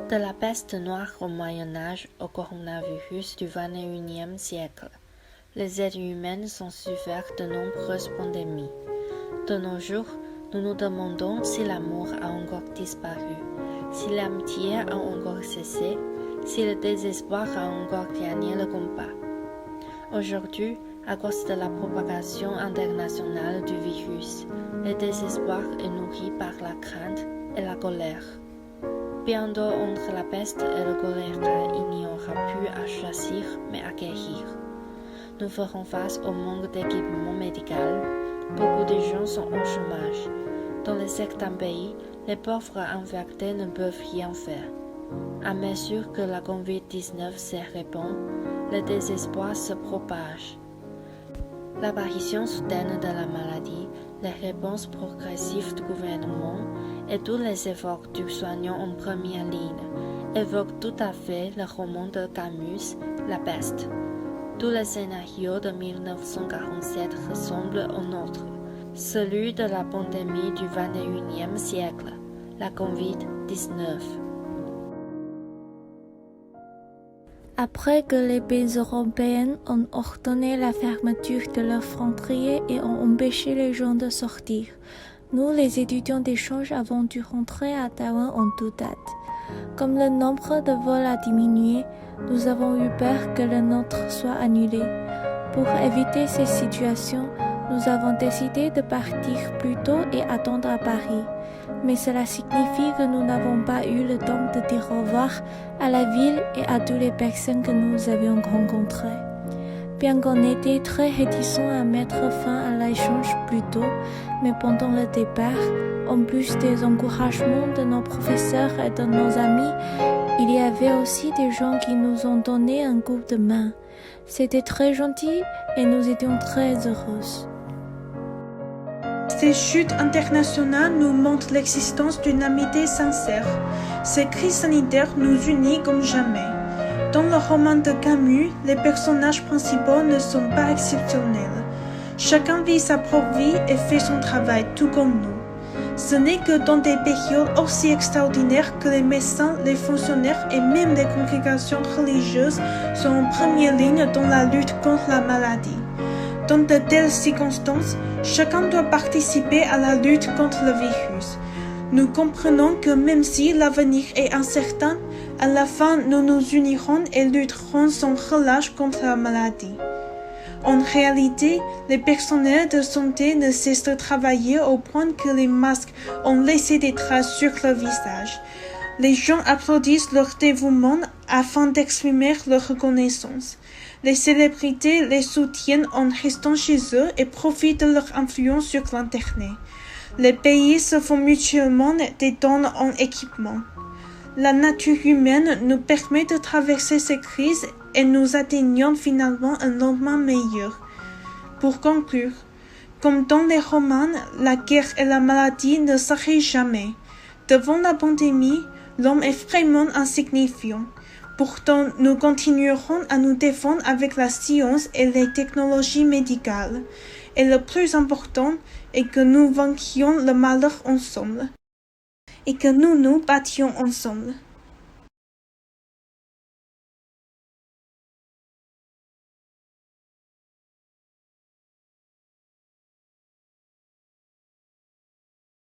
De la peste noire au Moyen Âge au coronavirus du XXIe siècle, les êtres humains ont souffert de nombreuses pandémies. De nos jours, nous nous demandons si l'amour a encore disparu, si l'amitié a encore cessé, si le désespoir a encore gagné le combat. Aujourd'hui, à cause de la propagation internationale du virus, le désespoir est nourri par la crainte et la colère. Bientôt, entre la peste et le choléra, il n'y aura plus à choisir, mais à guérir. Nous ferons face au manque d'équipement médical. Beaucoup de gens sont au chômage. Dans certains pays, les pauvres infectés ne peuvent rien faire. À mesure que la COVID-19 se répand, le désespoir se propage. L'apparition soudaine de la maladie, les réponses progressives du gouvernement et tous les efforts du soignant en première ligne évoquent tout à fait le roman de Camus, La peste. Tout le scénario de 1947 ressemble au nôtre, celui de la pandémie du XXIe siècle, la COVID-19. Après que les pays européens ont ordonné la fermeture de leurs frontières et ont empêché les gens de sortir, nous, les étudiants d'échange, avons dû rentrer à Taïwan en toute date. Comme le nombre de vols a diminué, nous avons eu peur que le nôtre soit annulé. Pour éviter ces situations, nous avons décidé de partir plus tôt et attendre à Paris. Mais cela signifie que nous n'avons pas eu le temps de dire au revoir à la ville et à toutes les personnes que nous avions rencontrées. Bien qu'on était très réticents à mettre fin à l'échange plus tôt, mais pendant le départ, en plus des encouragements de nos professeurs et de nos amis, il y avait aussi des gens qui nous ont donné un coup de main. C'était très gentil et nous étions très heureuses. Ces chutes internationales nous montrent l'existence d'une amitié sincère. Ces crises sanitaires nous unissent comme jamais. Dans le roman de Camus, les personnages principaux ne sont pas exceptionnels. Chacun vit sa propre vie et fait son travail tout comme nous. Ce n'est que dans des périodes aussi extraordinaires que les médecins, les fonctionnaires et même les congrégations religieuses sont en première ligne dans la lutte contre la maladie. Dans de telles circonstances, chacun doit participer à la lutte contre le virus. Nous comprenons que même si l'avenir est incertain, à la fin nous nous unirons et lutterons sans relâche contre la maladie. En réalité, les personnels de santé ne cessent de travailler au point que les masques ont laissé des traces sur le visage. Les gens applaudissent leur dévouement afin d'exprimer leur reconnaissance. Les célébrités les soutiennent en restant chez eux et profitent de leur influence sur l'Internet. Les pays se font mutuellement des dons en équipement. La nature humaine nous permet de traverser ces crises et nous atteignons finalement un lendemain meilleur. Pour conclure, comme dans les romans, la guerre et la maladie ne s'arrêtent jamais. Devant la pandémie, l'homme est vraiment insignifiant. Pourtant, nous continuerons à nous défendre avec la science et les technologies médicales. Et le plus important est que nous vainquions le malheur ensemble. Et que nous nous battions ensemble.